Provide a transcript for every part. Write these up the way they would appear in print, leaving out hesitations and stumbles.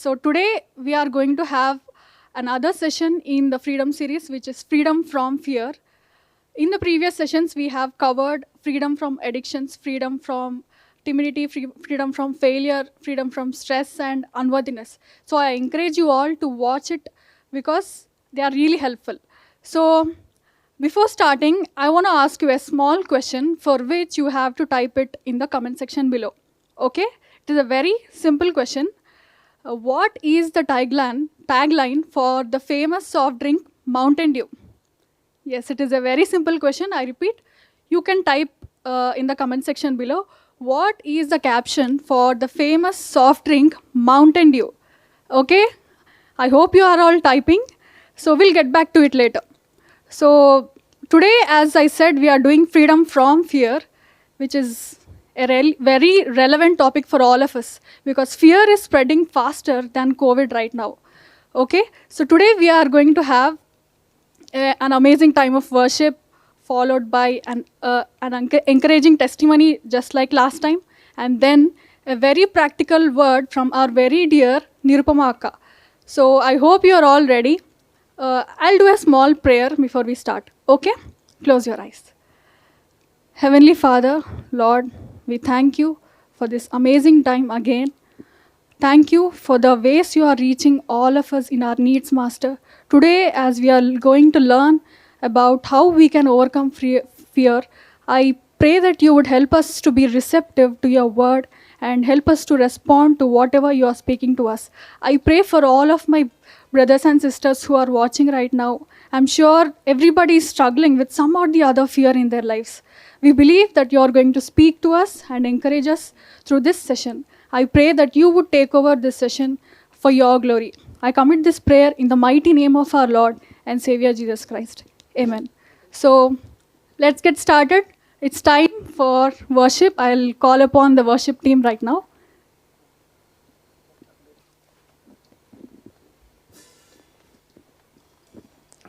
So today we are going to have another session in the Freedom series, which is Freedom from Fear. In the previous sessions, we have covered freedom from addictions, freedom from timidity, freedom from failure, freedom from stress and unworthiness. So I encourage you all to watch it because they are really helpful. So before starting, I want to ask you a small question for which you have to type it in the comment section below. Okay? It is a very simple question. What is the tagline for the famous soft drink Mountain Dew? Yes, it is a very simple question. I repeat, you can type in the comment section below. What is the caption for the famous soft drink Mountain Dew? Okay, I hope you are all typing. So we'll get back to it later. So today, as I said, we are doing freedom from fear, which is a very relevant topic for all of us because fear is spreading faster than COVID right now. Okay, so today we are going to have an amazing time of worship followed by an encouraging testimony just like last time, and then a very practical word from our very dear Nirupama Akka. So I hope you are all ready. I'll do a small prayer before we start. Okay? Close your eyes. Heavenly Father, Lord, we thank you for this amazing time again. Thank you for the ways you are reaching all of us in our needs, Master. Today, as we are going to learn about how we can overcome fear, I pray that you would help us to be receptive to your word and help us to respond to whatever you are speaking to us. I pray for all of my brothers and sisters who are watching right now. I'm sure everybody is struggling with some or the other fear in their lives. We believe that you are going to speak to us and encourage us through this session. I pray that you would take over this session for your glory. I commit this prayer in the mighty name of our Lord and Savior Jesus Christ. Amen. So let's get started. It's time for worship. I'll call upon the worship team right now.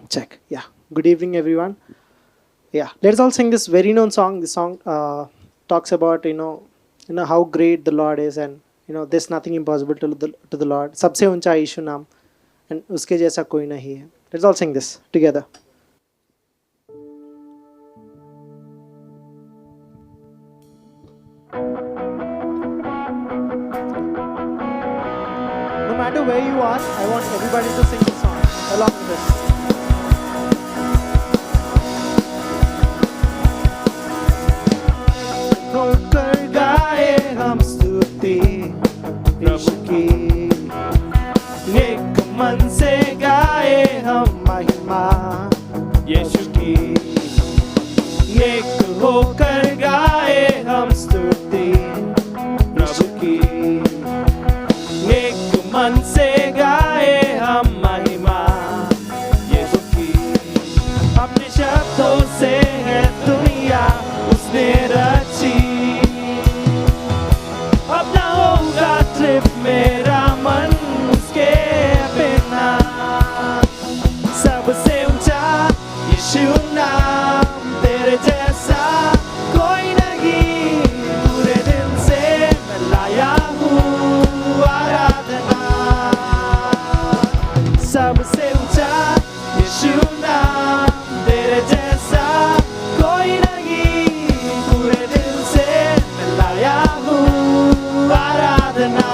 Check. Yeah. Good evening, everyone. Yeah. Let's all sing this very known song. This song talks about how great the Lord is, and there's nothing impossible to the Lord. सबसे ऊंचा यीशु नाम, and उसके जैसा कोई नहीं है. Let's all sing this together. No matter where you are, I want everybody to sing this song along with us. होकर गाए हम स्तुति यीशु की, एक मन से गाए हम महिमा यीशु की, एक होकर गाए हम स्तुति प्रभु की, एक मन से गाए हम महिमा यीशु की. अपने शब्दों से है दुनिया उसने रची, अपना होगा ट्रिप मेरा मन उसके बिना. सबसे ऊंचा यीशु नाम, तेरे जैसा कोई नहीं, पूरे दिल से मैं लाया हूँ आराधना. सबसे ऊंचा यीशु नाम, तेरे जैसा कोई नहीं, पूरे दिल से मैं लाया हूँ आराधना.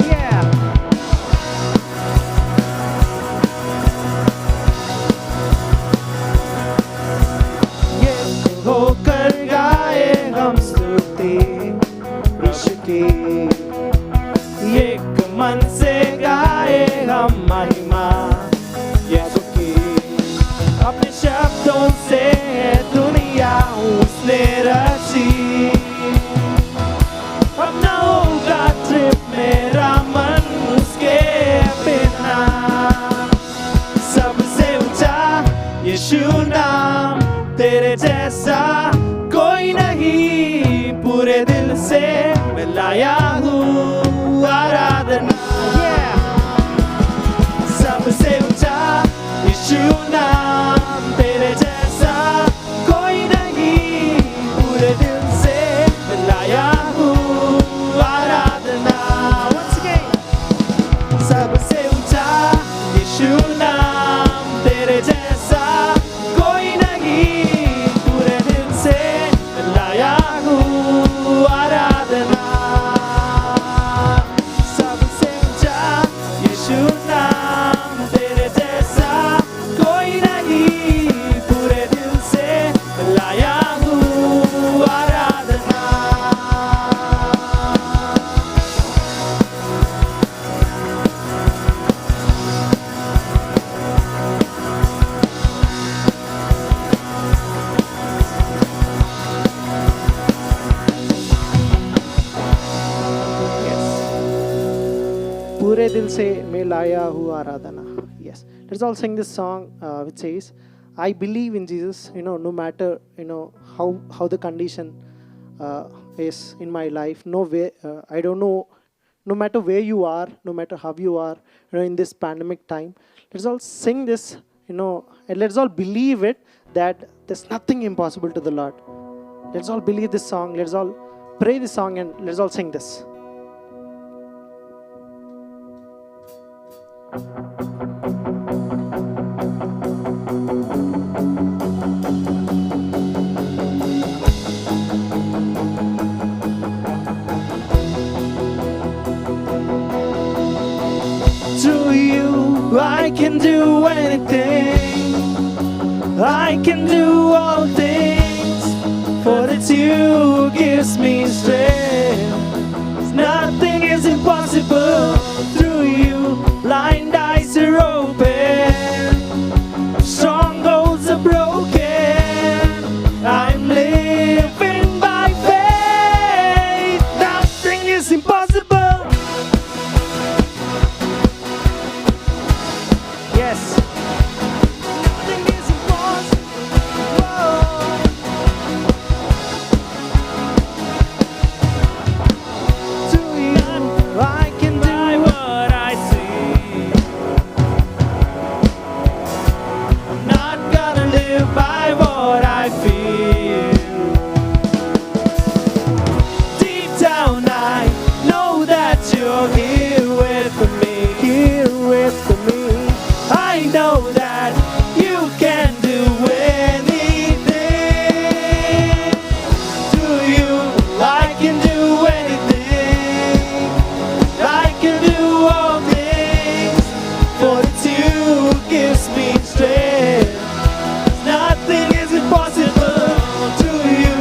Yeah. ये होकर गाए हम स्तुति यीशु की, एक मन से गाए हम महिमा यीशु की. अपने शब्दों से दुनिया उसने रची, अपना होगा ट्रिप मेरा मन उसके बिना. सबसे ऊंचा यीशु नाम, तेरे जैसा कोई नहीं, पूरे दिल से मैं लाया हूँ आराधना. पूरे दिल से मैं लाया हूँ आराधना. Yes, let's all sing this song which says, I believe in Jesus. No matter how the condition is in my life. No way. I don't know. No matter where you are, no matter how you are, in this pandemic time, let's all sing this. And let's all believe it that there's nothing impossible to the Lord. Let's all believe this song. Let's all pray this song and let's all sing this. To you, I can do anything. I can do all things. For it's you who gives me strength. Nothing is impossible through you. Blind eyes are open. Strongholds are broken. I'm living by faith. Nothing is impossible. Yes. Nothing is impossible. To you, I can do what I see. I'm not gonna live by what I feel. Deep down, I know that you're here with me, here with me. I know that you can do anything. To you, I can do anything. I can do all things. For it's you who gives me strength. Nothing is impossible to you.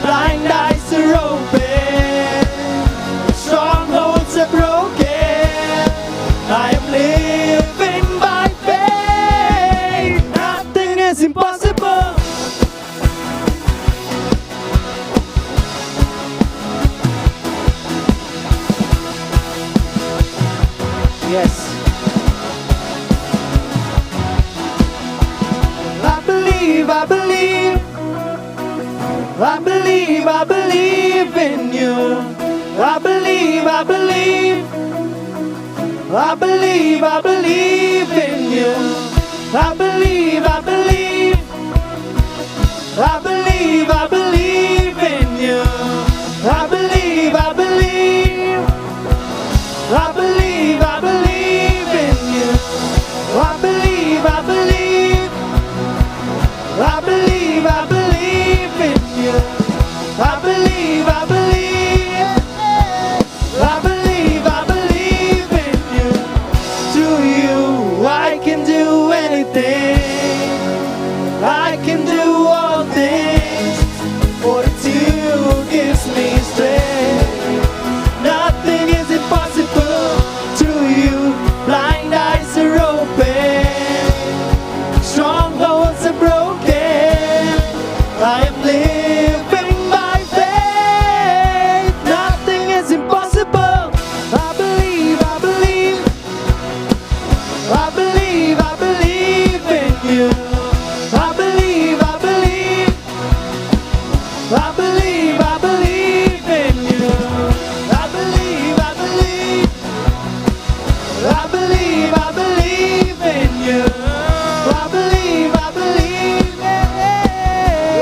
Blind eyes are open. Strongholds are broken. I am living by faith. Nothing is impossible. Yes. I believe, I believe. I believe, I believe in you. I believe, I believe. I believe, I believe in you. I believe, I believe. I believe, I believe in you. I believe, I believe. I believe, I believe in you. I believe, I believe. I believe, I believe in you. I believe, I believe. I believe, I believe in you. To you, I can do anything. I can do all things. For it's you who gives me strength. Nothing is impossible to you. Blind eyes are open. Strongholds are broken. I am living by faith. Nothing is impossible. I believe, I believe. I believe, I believe in you. I believe, I believe. I believe, I believe in you. I believe, I believe. I believe, I believe in you. I believe, I believe.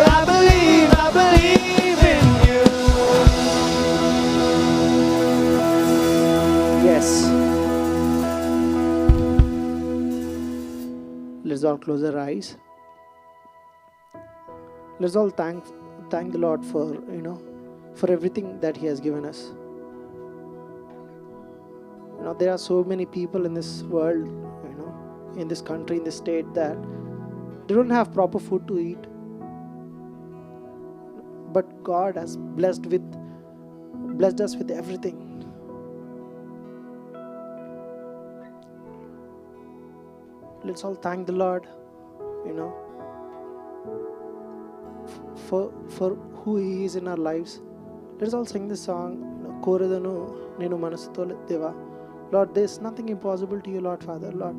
I believe, I believe in you. Yes. Let's all close our eyes. Let's all thank the Lord for for everything that He has given us. There are so many people in this world, in this country, in this state, that they don't have proper food to eat. But God has blessed us with everything. Let's all thank the Lord, for who He is in our lives. Let's all sing this song. Koradanu nenu manasuto deva. Lord, there's nothing impossible to you, Lord Father. Lord,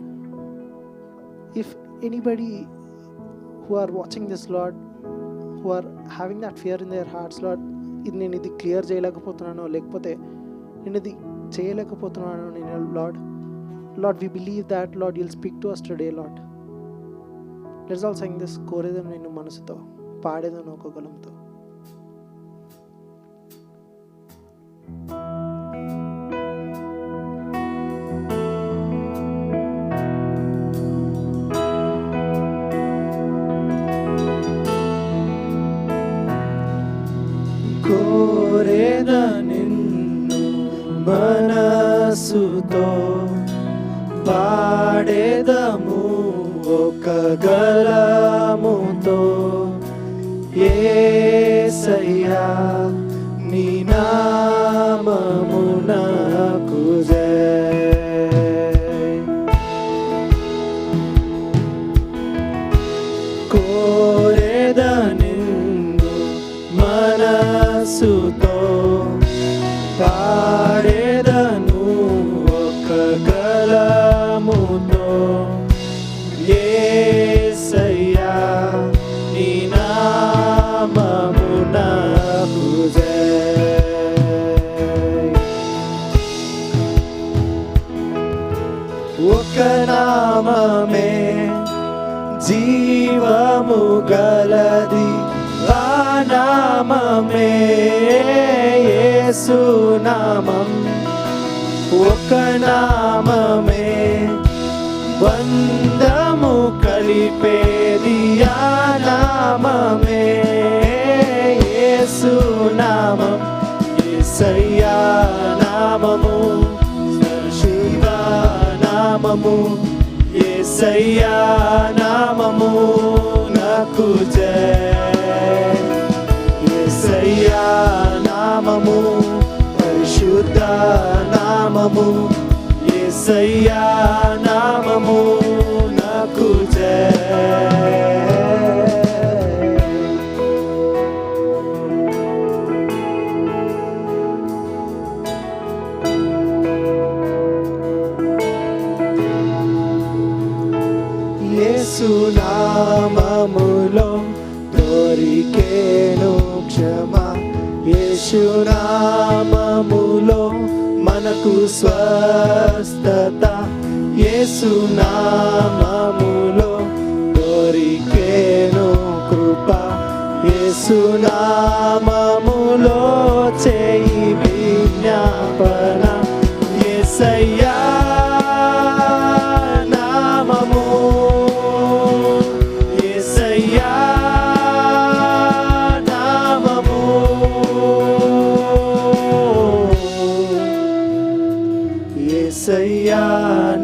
if anybody who are watching this, Lord, who are having that fear in their hearts, Lord, ఇది నేను ఇది clear చేయలేకపోతున్నాను, లేకపోతే నేను ఇది చేయలేకపోతున్నాను నేను, Lord, we believe that, Lord, you'll speak to us today, Lord. Let's all sing this. కోరేదం నిన్ను మనసుతో, పాడేదం ఒక గలంతో. కోరేద నిన్ను మనసుతో, పాడేదము ఒక గలముతో. యేసయ్యా నీ నామమునకు జయ. కోరేద నిన్ను మనసుతో, పాడేదను ఒక గలముతో. యేసయ్యా నీ నామమునకు జయ. ఒక నామమే జీవము గలది, ఆ నామమే యేసు నామం. ఒక నామమే బంధము కలిపేది, ఆ నామమే యేసు నామం. యేసయ్యా నామము, శివ నామము, యేసయ్యా నామము నాకు జయ. యేసయ్యా నామము, పరిశుద్ధ నామము, యేసయ్యా నామము నాకు జయ. యేసు నామములో దొరికేను క్షమ, యేసు నామములో మనకు స్వస్థత. యేసు నామములో దొరికేను కృప, యేసు నామములో చేయి విజ్ఞాపన. యేసయ్యా నామము, యేసయ్యా నామము. యేసయ్యా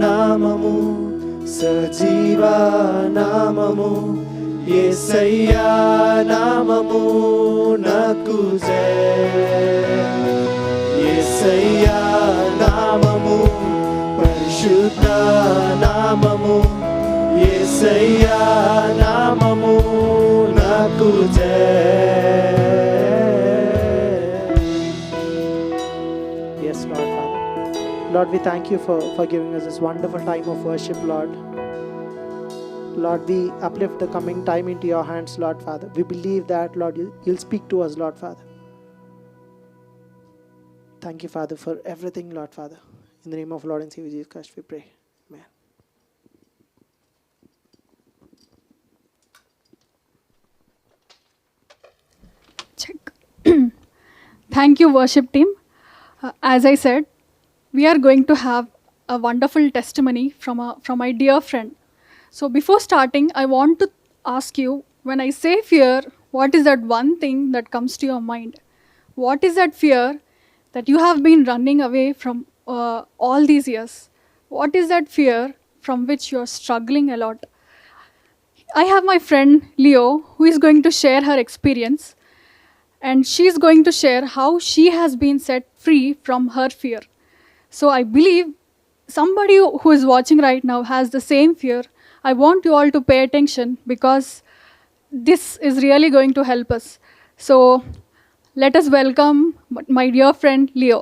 నామము సజీవ నామము, యేసయ్యా నామము నాకు జయ. యేసయ్యా నామము, పరిశుద్ధ నామము, యేసయ్యా నామము నాకు జయ. Yes, Lord Father. Lord, we thank you for giving us this wonderful time of worship, Lord. Lord, we uplift the coming time into your hands, Lord Father. We believe that, Lord, you'll speak to us, Lord Father. Thank you, Father, for everything, Lord Father. In the name of Lord and Savior Jesus Christ, we pray. Amen. Check. Thank you, worship team. As I said, we are going to have a wonderful testimony from my dear friend. So before starting, I want to ask you, when I say fear, what is that one thing that comes to your mind? What is that fear that you have been running away from all these years? What is that fear from which you are struggling a lot? I have my friend Leo, who is going to share her experience, and she is going to share how she has been set free from her fear. So I believe somebody who is watching right now has the same fear. I want you all to pay attention, because this is really going to help us. So let us welcome my dear friend Leo.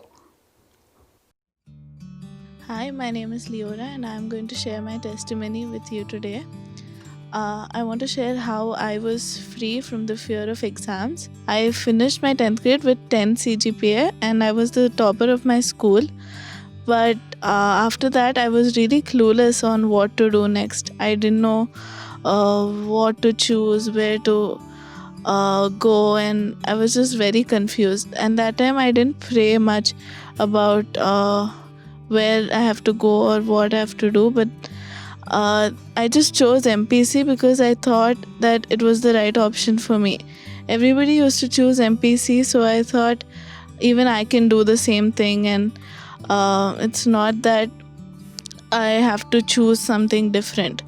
Hi, my name is Leora, and I'm going to share my testimony with you today. I want to share how I was free from the fear of exams. I finished my 10th grade with 10 CGPA, and I was the topper of my school. But after that, I was really clueless on what to do next. I didn't know what to choose, where to go, and I was just very confused. And that time, I didn't pray much about where I have to go or what I have to do, but I just chose MPC because I thought that it was the right option for me. Everybody used to choose MPC, so I thought even I can do the same thing, and it's not that I have to choose something different.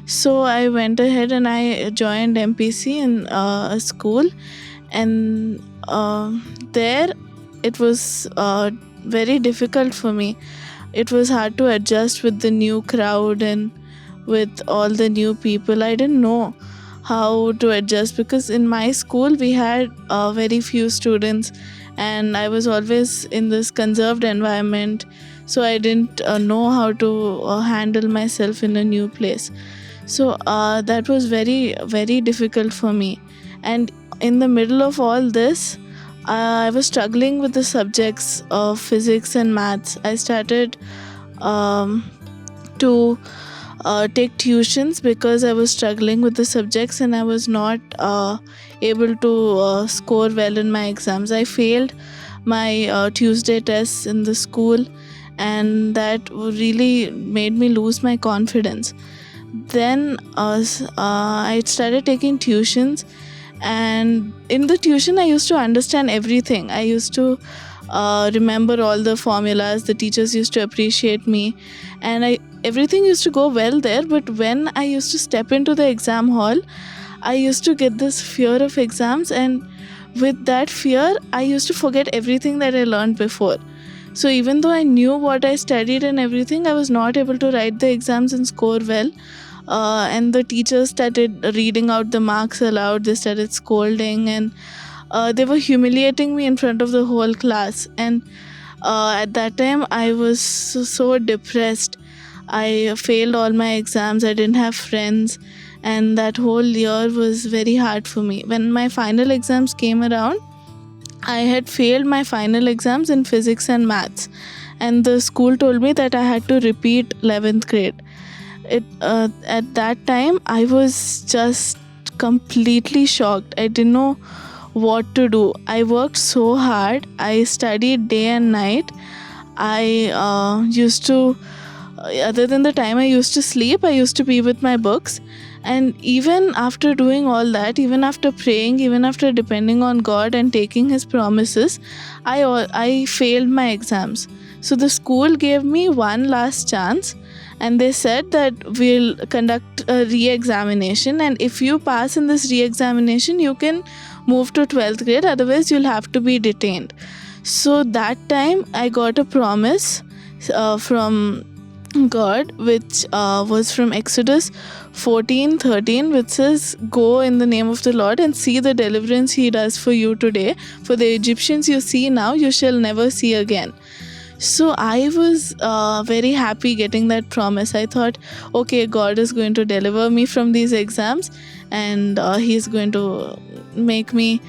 So I went ahead and I joined MPC in a school, and there it was very difficult for me. It was hard to adjust with the new crowd and with all the new people. I didn't know how to adjust because in my school we had very few students, and I was always in this conserved environment, so I didn't know how to handle myself in a new place. So that was very, very difficult for me. And in the middle of all this, I was struggling with the subjects of physics and maths. I started to take tuitions because I was struggling with the subjects and I was not able to score well in my exams. I failed my Tuesday tests in the school, and that really made me lose my confidence. Then I started taking tuitions, and in the tuition I used to understand everything. I used to remember all the formulas. The teachers used to appreciate me, and everything used to go well there. But when I used to step into the exam hall, I used to get this fear of exams, and with that fear I used to forget everything that I learned before. So even though I knew what I studied and everything, I was not able to write the exams and score well. And the teachers started reading out the marks aloud. They started scolding, and they were humiliating me in front of the whole class. And at that time, I was so depressed. I failed all my exams. I didn't have friends, and that whole year was very hard for me. When my final exams came around, I had failed my final exams in physics and maths, and the school told me that I had to repeat 11th grade. At that time, I was just completely shocked. I didn't know what to do. I worked so hard. I studied day and night. I used to, other than the time I used to sleep, I used to be with my books. And even after doing all that, even after praying, even after depending on God and taking His promises, I failed my exams. So the school gave me one last chance, and they said that we'll conduct a re-examination, and if you pass in this re-examination, you can move to 12th grade, otherwise you'll have to be detained. So that time I got a promise from God, which was from Exodus 14:13, which says, "Go in the name of the Lord and see the deliverance He does for you today. For the Egyptians you see now, you shall never see again." So I was very happy getting that promise. I thought, okay, God is going to deliver me from these exams, and He's going to make me,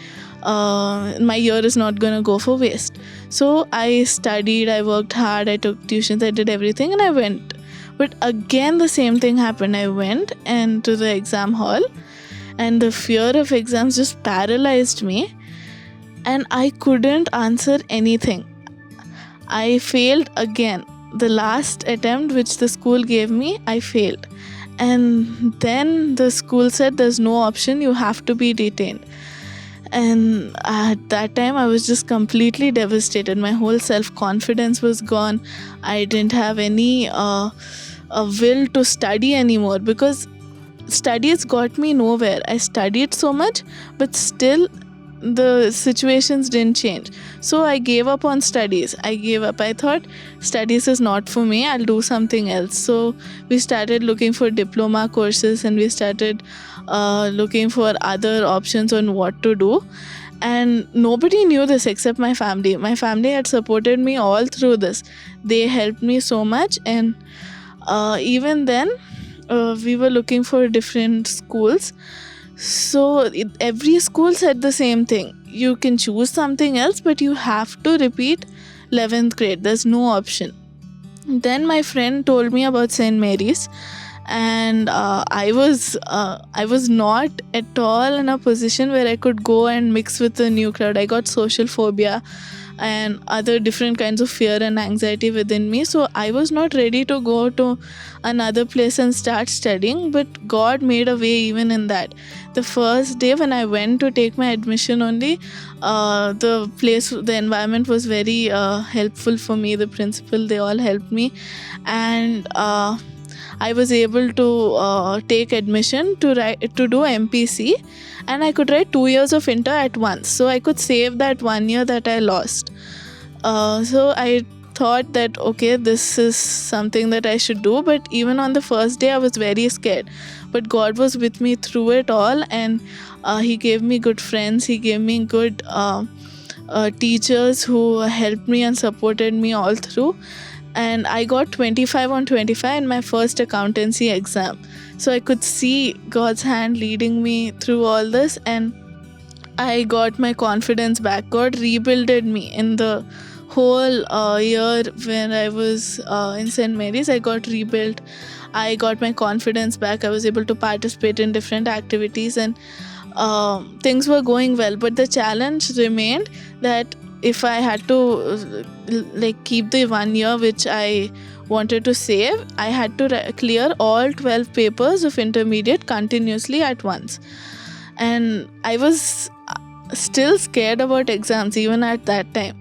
my year is not going to go for waste. So I studied, I worked hard, I took tuitions, I did everything, and I went. But again, the same thing happened. I went and to the exam hall, and the fear of exams just paralyzed me, and I couldn't answer anything. I failed again. The last attempt which the school gave me, I failed. And then the school said there's no option, you have to be detained. And at that time, I was just completely devastated. My whole self-confidence was gone. I didn't have any a will to study anymore, because studies got me nowhere. I studied so much, but still the situations didn't change. So I gave up on studies. I gave up. I thought studies is not for me, I'll do something else. So we started looking for diploma courses, and we started looking for other options on what to do. And nobody knew this except my family. My family had supported me all through this. They helped me so much. And even then, we were looking for different schools. So every school said the same thing. You can choose something else, but you have to repeat 11th grade. There's no option. Then my friend told me about St. Mary's, and I was not at all in a position where I could go and mix with the new crowd. I got social phobia and other different kinds of fear and anxiety within me, so I was not ready to go to another place and start studying. But God made a way even in that. The first day when I went to take my admission only, the environment was very helpful for me. The principal, they all helped me, and I was able to take admission to do MPC, and I could write 2 years of inter at once. So I could save that 1 year that I lost. So I thought that, okay, this is something that I should do. But even on the first day, I was very scared. But God was with me through it all, and He gave me good friends. He gave me good teachers who helped me and supported me all through. And I got 25 on 25 in my first accountancy exam. So I could see God's hand leading me through all this, and I got my confidence back. God rebuilded me in the whole year when I was in St. Mary's. I got rebuilt. I got my confidence back. I was able to participate in different activities, and things were going well. But the challenge remained that if I had to keep the 1 year which I wanted to save, I had to clear all 12 papers of intermediate continuously at once. And I was still scared about exams even at that time.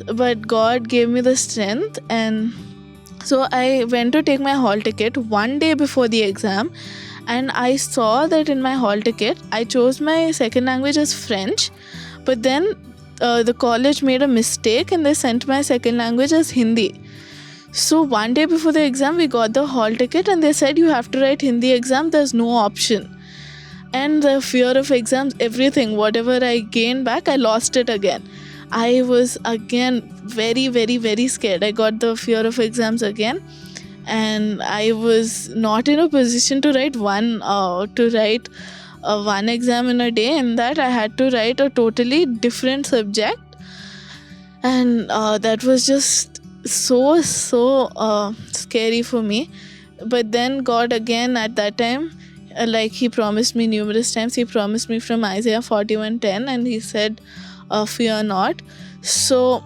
But God gave me the strength, and so I went to take my hall ticket 1 day before the exam, and I saw that in my hall ticket I chose my second language as French, but then the college made a mistake and they sent my second language as Hindi. So 1 day before the exam, we got the hall ticket and they said you have to write Hindi exam, there's no option. And the fear of exams, everything, whatever I gained back, I lost it again. I was again very, very, very scared. I got the fear of exams again, and I was not in a position to write one exam in a day. In that, I had to write a totally different subject, and that was just so scary for me. But then God again at that time, like He promised me numerous times. He promised me from Isaiah 41:10, and He said, fear not. So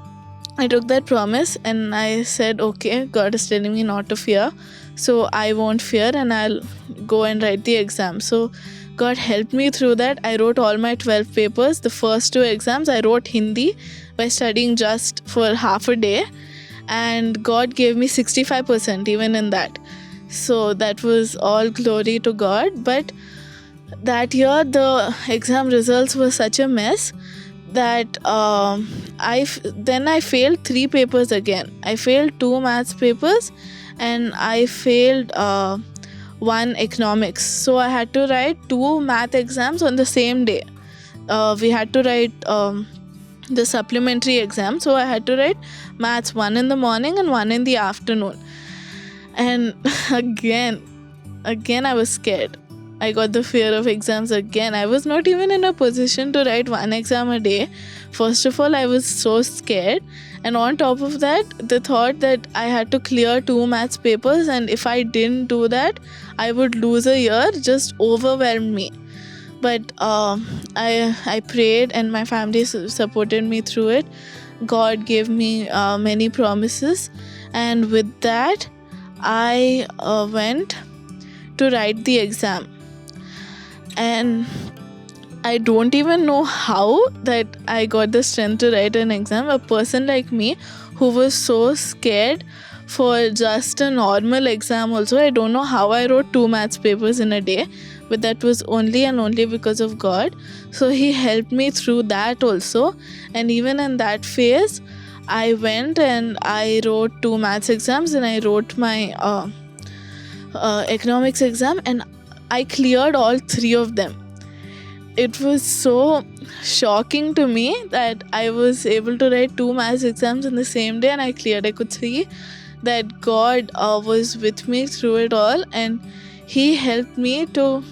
I took that promise and I said, okay, God is telling me not to fear, so I won't fear and I'll go and write the exam. So God helped me through that. I wrote all my 12 papers. The first 2 exams I wrote Hindi by studying just for half a day, and God gave me 65% even in that. So that was all glory to God. But that year the exam results were such a mess that I failed 3 papers again. I failed 2 maths papers and I failed 1 economics. So I had to write 2 math exams on the same day. We had to write the supplementary exam. So I had to write maths 1 in the morning and 1 in the afternoon. And again I was scared. I got the fear of exams again. I was not even in a position to write 1 exam a day. First of all, I was so scared. And on top of that, the thought that I had to clear 2 maths papers, and if I didn't do that, I would lose a year, just overwhelmed me. But I prayed and my family supported me through it. God gave me many promises. And with that, I went to write the exam. And I don't even know how that I got the strength to write an exam. A person like me who was so scared for just a normal exam also, I don't know how I wrote 2 maths papers in a day, but that was only and only because of God. So He helped me through that also. And even in that phase, I went and I wrote 2 maths exams and I wrote my economics exam, and I cleared all 3 of them. It was so shocking to me that I was able to write 2 maths exams in the same day and I cleared. I could see that God was with me through it all, and He helped me to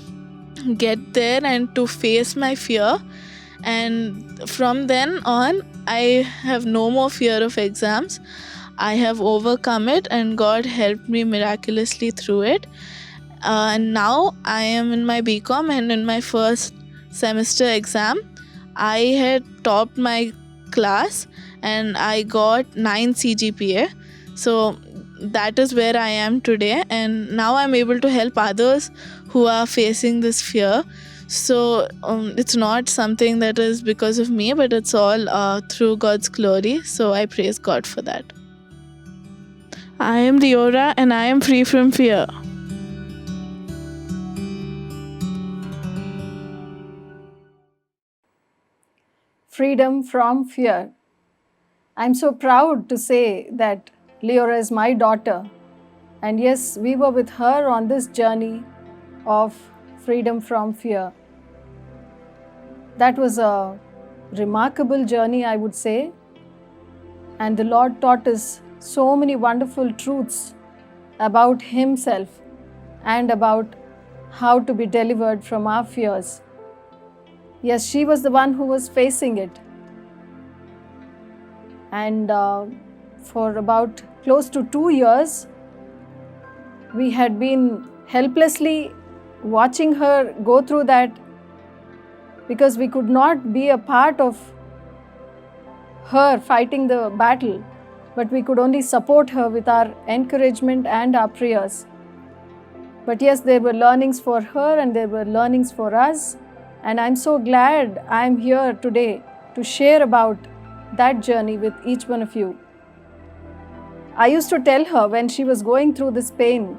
get there and to face my fear. And from then on, I have no more fear of exams. I have overcome it, and God helped me miraculously through it. And now I am in my BCom, and in my first semester exam, I had topped my class and I got 9 CGPA. So that is where I am today, and now I'm able to help others who are facing this fear. So it's not something that is because of me, but it's all through God's glory. So I praise God for that. I am Leora and I am free from fear. Freedom from fear. I'm so proud to say that Leora is my daughter. And yes, we were with her on this journey of freedom from fear. That was a remarkable journey, I would say. And the Lord taught us so many wonderful truths about Himself and about how to be delivered from our fears. Yes, she was the one who was facing it. And for about close to 2 years, we had been helplessly watching her go through that, because we could not be a part of her fighting the battle, but we could only support her with our encouragement and our prayers. But yes, there were learnings for her and there were learnings for us. And I'm so glad I'm here today to share about that journey with each one of you. I used to tell her when she was going through this pain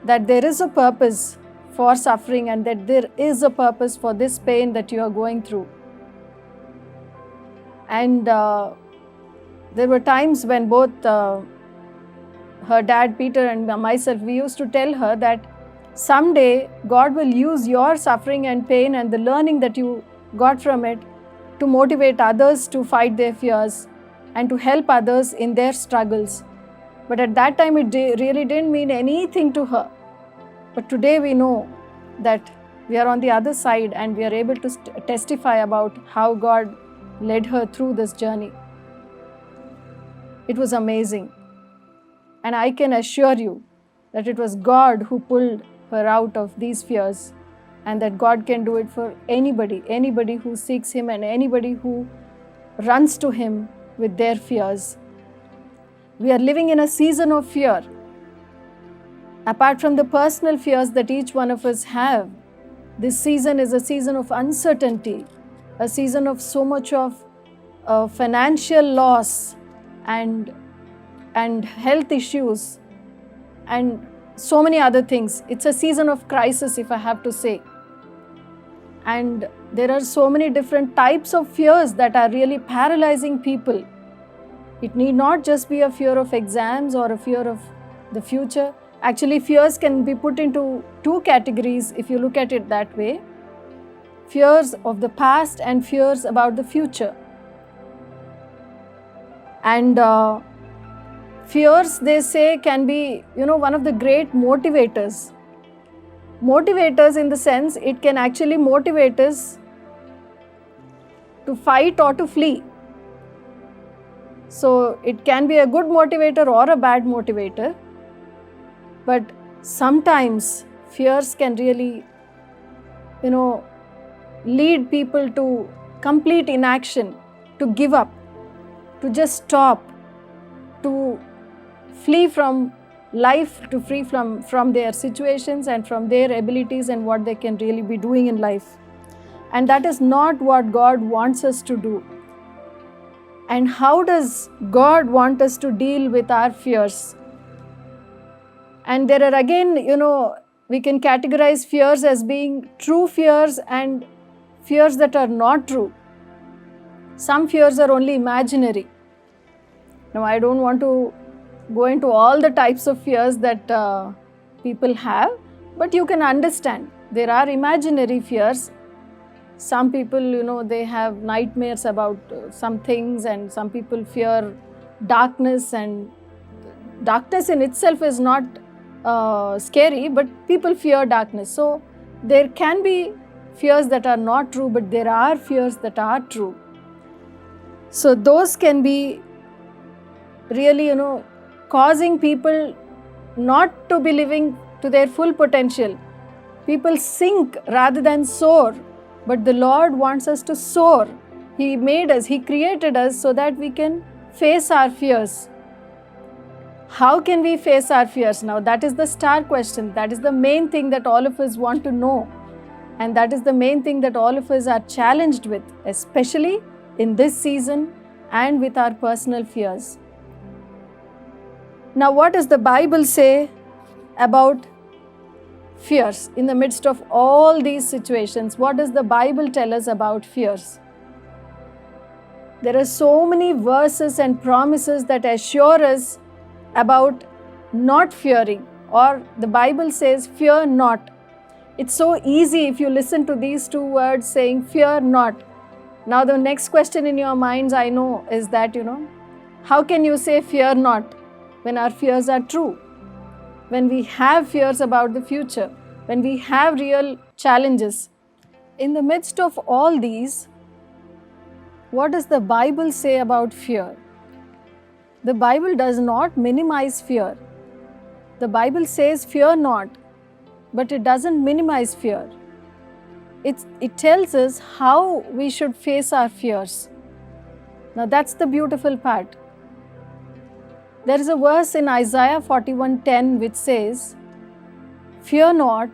that there is a purpose for suffering and that there is a purpose for this pain that you are going through. And there were times when both her dad, Peter, and myself, we used to tell her that someday God will use your suffering and pain and the learning that you got from it to motivate others to fight their fears and to help others in their struggles. But at that time, it really didn't mean anything to her. But today we know that we are on the other side and we are able to testify about how God led her through this journey. It was amazing. And I can assure you that it was God who pulled her out of these fears, and that God can do it for anybody who seeks Him and anybody who runs to Him with their fears. We are living in a season of fear. Apart from the personal fears that each one of us have, this season is a season of uncertainty, a season of so much of financial loss and health issues and so many other things. It's a season of crisis, if I have to say. And there are so many different types of fears that are really paralyzing people. It need not just be a fear of exams or a fear of the future. Actually, fears can be put into 2 categories if you look at it that way. Fears of the past and fears about the future. And fears, they say, can be, one of the great motivators. Motivators in the sense, it can actually motivate us to fight or to flee. So it can be a good motivator or a bad motivator. But sometimes fears can really, lead people to complete inaction, to give up, to just stop, to flee from life, to flee from their situations and from their abilities and what they can really be doing in life. And that is not what God wants us to do. And how does God want us to deal with our fears? And there are again, we can categorize fears as being true fears and fears that are not true. Some fears are only imaginary. Now, I don't want to go into all the types of fears that people have, but you can understand there are imaginary fears. Some people, they have nightmares about some things, and some people fear darkness, and darkness in itself is not scary, but people fear darkness. So there can be fears that are not true, but there are fears that are true. So those can be really, causing people not to be living to their full potential. People sink rather than soar, but the Lord wants us to soar. He made us, He created us so that we can face our fears. How can we face our fears? Now, that is the star question. That is the main thing that all of us want to know. And that is the main thing that all of us are challenged with, especially in this season and with our personal fears. Now, what does the Bible say about fears? In the midst of all these situations, what does the Bible tell us about fears? There are so many verses and promises that assure us about not fearing, or the Bible says, fear not. It's so easy if you listen to these two words saying, fear not. Now, the next question in your minds, I know, is that, how can you say fear not when our fears are true? When we have fears about the future, when we have real challenges. In the midst of all these, what does the Bible say about fear? The Bible does not minimize fear. The Bible says fear not, but it doesn't minimize fear. It tells us how we should face our fears. Now that's the beautiful part. There is a verse in Isaiah 41:10 which says, "Fear not,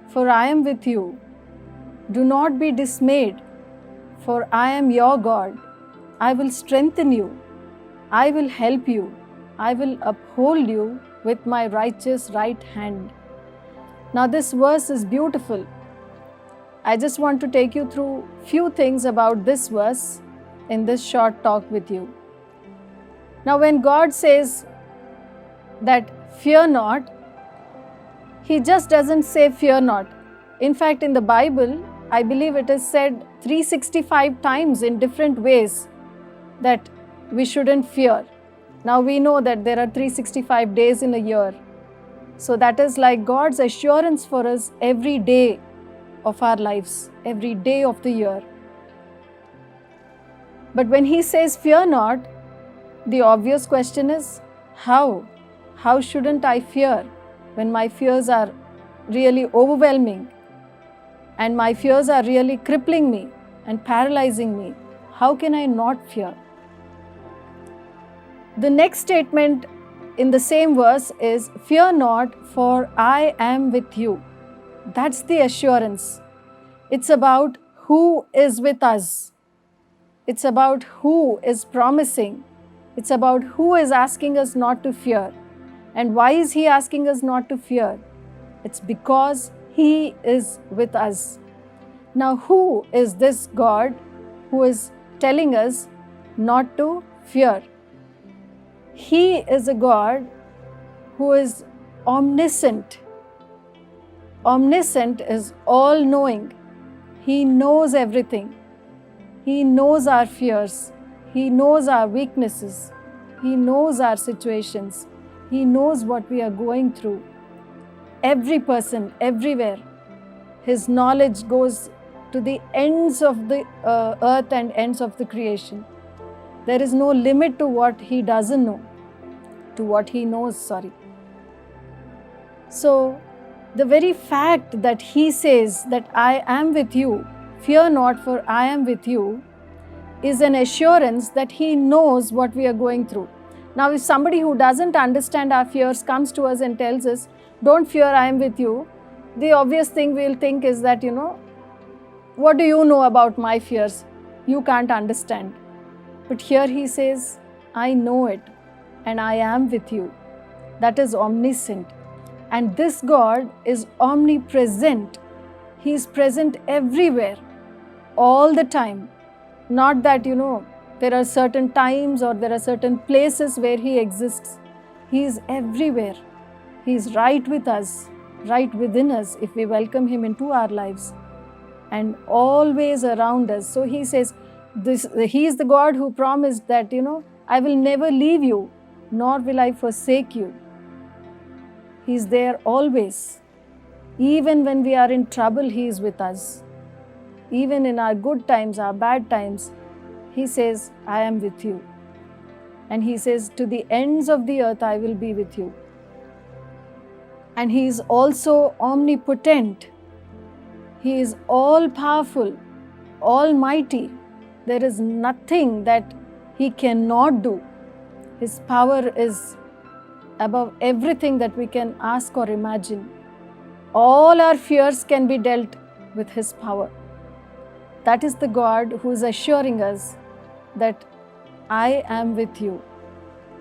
for I am with you. Do not be dismayed, for I am your God. I will strengthen you. I will help you. I will uphold you with my righteous right hand." Now this verse is beautiful. I just want to take you through few things about this verse in this short talk with you. Now when God says that fear not, He just doesn't say fear not. In fact, in the Bible, I believe it is said 365 times in different ways that we shouldn't fear. Now we know that there are 365 days in a year. So that is like God's assurance for us every day of our lives, every day of the year. But when He says fear not, the obvious question is, how? How shouldn't I fear when my fears are really overwhelming and my fears are really crippling me and paralyzing me? How can I not fear? The next statement in the same verse is, "Fear not, for I am with you." That's the assurance. It's about who is with us. It's about who is promising. It's about who is asking us not to fear. And why is He asking us not to fear? It's because He is with us. Now, who is this God who is telling us not to fear? He is a God who is omniscient. Omniscient is all-knowing. He knows everything. He knows our fears. He knows our weaknesses. He knows our situations. He knows what we are going through. Every person, everywhere. His knowledge goes to the ends of the earth and ends of the creation. There is no limit to what He doesn't know, to what He knows, So, the very fact that He says that I am with you, fear not, for I am with you, is an assurance that He knows what we are going through. Now, if somebody who doesn't understand our fears comes to us and tells us, "Don't fear, I am with you," the obvious thing we'll think is that, what do you know about my fears? You can't understand. But here He says, I know it and I am with you. That is omniscient. And this God is omnipresent. He is present everywhere, all the time. Not that, there are certain times or there are certain places where He exists. He is everywhere. He is right with us, right within us if we welcome Him into our lives. and always around us. So he says, he is the God who promised that, I will never leave you, nor will I forsake you. He's there always. Even when we are in trouble, He is with us. Even in our good times, our bad times, He says, I am with you. And He says, to the ends of the earth, I will be with you. And He is also omnipotent. He is all-powerful, almighty. There is nothing that He cannot do. His power is above everything that we can ask or imagine. All our fears can be dealt with His power. That is the God who is assuring us that I am with you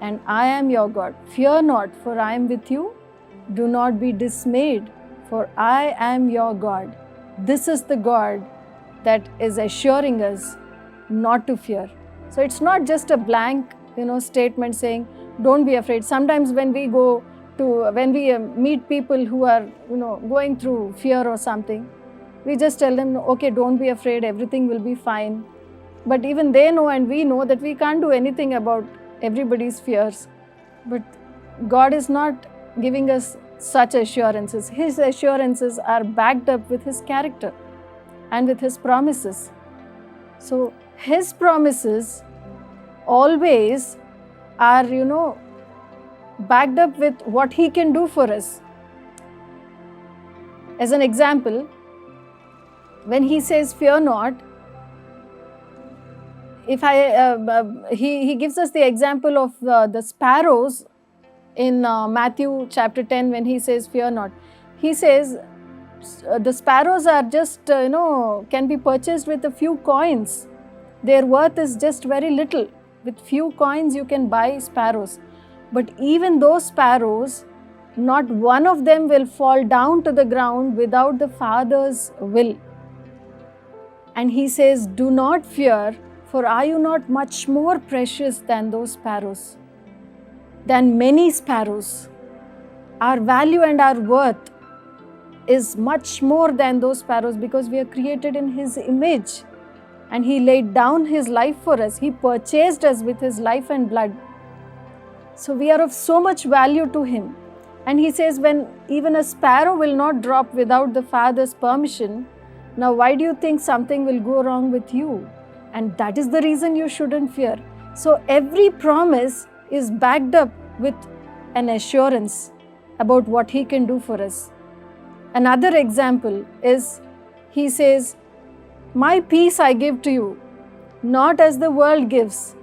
and I am your God. Fear not, for I am with you. Do not be dismayed, for I am your God. This is the God that is assuring us not to fear. So it's not just a blank, statement saying, don't be afraid. Sometimes when we meet people who are, going through fear or something, we just tell them, okay, don't be afraid, everything will be fine. But even they know and we know that we can't do anything about everybody's fears. But God is not giving us such assurances. His assurances are backed up with His character and with His promises. So His promises always are, backed up with what He can do for us. As an example, when He says, fear not, He gives us the example of the sparrows in Matthew chapter 10 when He says, fear not. He says, the sparrows are just, can be purchased with a few coins. Their worth is just very little. With few coins you can buy sparrows. But even those sparrows, not one of them will fall down to the ground without the Father's will. And He says, do not fear, for are you not much more precious than those sparrows? Than many sparrows. Our value and our worth is much more than those sparrows because we are created in His image. And He laid down His life for us. He purchased us with His life and blood. So we are of so much value to Him. And He says, when even a sparrow will not drop without the Father's permission, now why do you think something will go wrong with you? And that is the reason you shouldn't fear. So every promise is backed up with an assurance about what He can do for us. Another example is, He says, my peace I give to you, not as the world gives.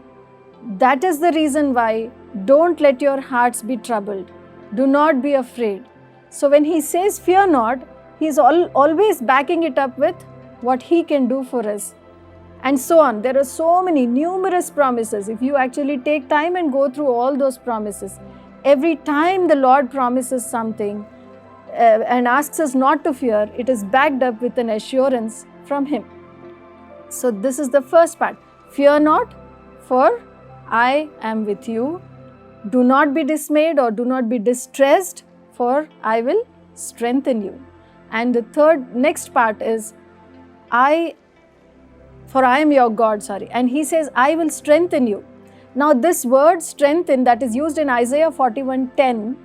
That is the reason why don't let your hearts be troubled. Do not be afraid. So when He says fear not, He is always backing it up with what He can do for us. And so on. There are so many, numerous promises. If you actually take time and go through all those promises, every time the Lord promises something and asks us not to fear, it is backed up with an assurance from Him. So this is the first part. Fear not, for I am with you. Do not be dismayed or do not be distressed, for I will strengthen you. And the next part is, for I am your God, and He says, I will strengthen you. Now this word strengthen that is used in Isaiah 41:10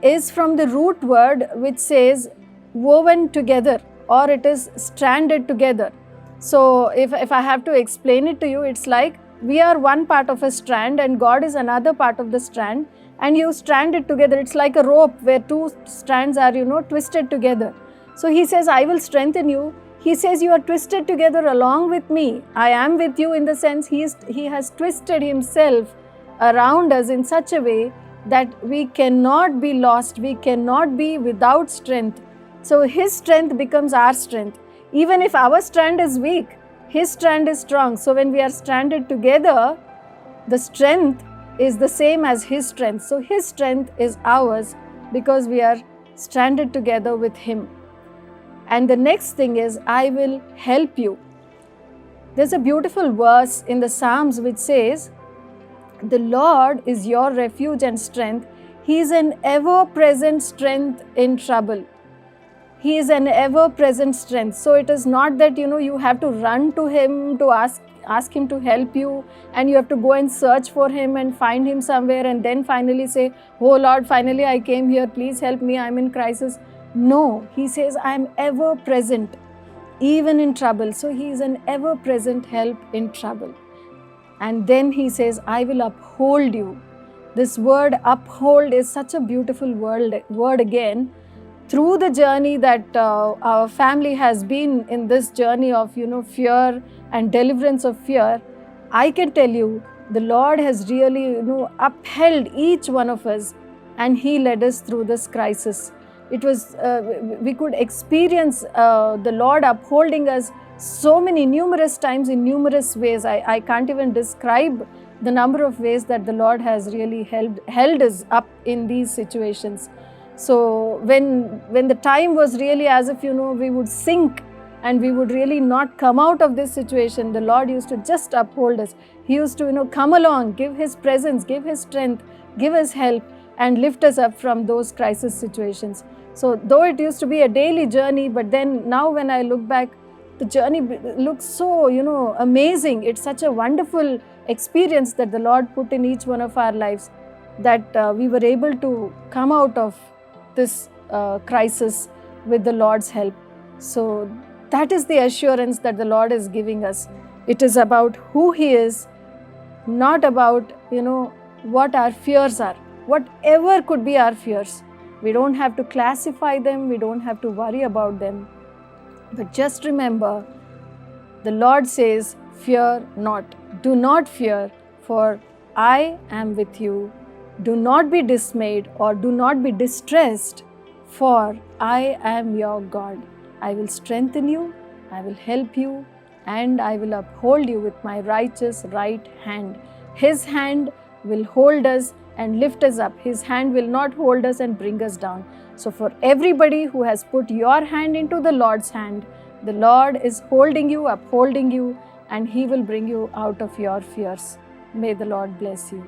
is from the root word which says woven together, or it is stranded together. So if I have to explain it to you, it's like we are one part of a strand and God is another part of the strand, and you strand it together. It's like a rope where two strands are, twisted together. So He says, I will strengthen you. He says, you are twisted together along with me. I am with you, in the sense He has twisted Himself around us in such a way that we cannot be lost. We cannot be without strength. So His strength becomes our strength. Even if our strand is weak, His strand is strong. So when we are stranded together, the strength is the same as His strength. So His strength is ours because we are stranded together with Him. And the next thing is, I will help you. There's a beautiful verse in the Psalms which says, the Lord is your refuge and strength. He is an ever-present strength in trouble. He is an ever-present strength. So it is not that you have to run to Him to ask Him to help you, and you have to go and search for Him and find Him somewhere and then finally say, "Oh Lord, finally I came here, please help me, I'm in crisis." No, He says, "I am ever present, even in trouble." So He is an ever-present help in trouble. And then He says, "I will uphold you." This word uphold is such a beautiful word again. Through the journey that our family has been in, this journey of fear and deliverance of fear, I can tell you the Lord has really upheld each one of us, and He led us through this crisis. It was we could experience the Lord upholding us so many numerous times in numerous ways. I can't even describe the number of ways that the Lord has really held us up in these situations. So when the time was really as if we would sink and we would really not come out of this situation, the Lord used to just uphold us. He used to come along, give His presence, give His strength, give His help, and lift us up from those crisis situations. So though it used to be a daily journey, but then now when I look back, the journey looks so amazing. It's such a wonderful experience that the Lord put in each one of our lives, that we were able to come out of this crisis with the Lord's help. So that is the assurance that the Lord is giving us. It is about who He is, not about what our fears are. Whatever could be our fears, we don't have to classify them, we don't have to worry about them. But just remember, the Lord says, "Fear not, do not fear, for I am with you. Do not be dismayed or do not be distressed, for I am your God. I will strengthen you, I will help you, and I will uphold you with my righteous right hand." His hand will hold us and lift us up. His hand will not hold us and bring us down. So for everybody who has put your hand into the Lord's hand, the Lord is holding you, upholding you, and He will bring you out of your fears. May the Lord bless you.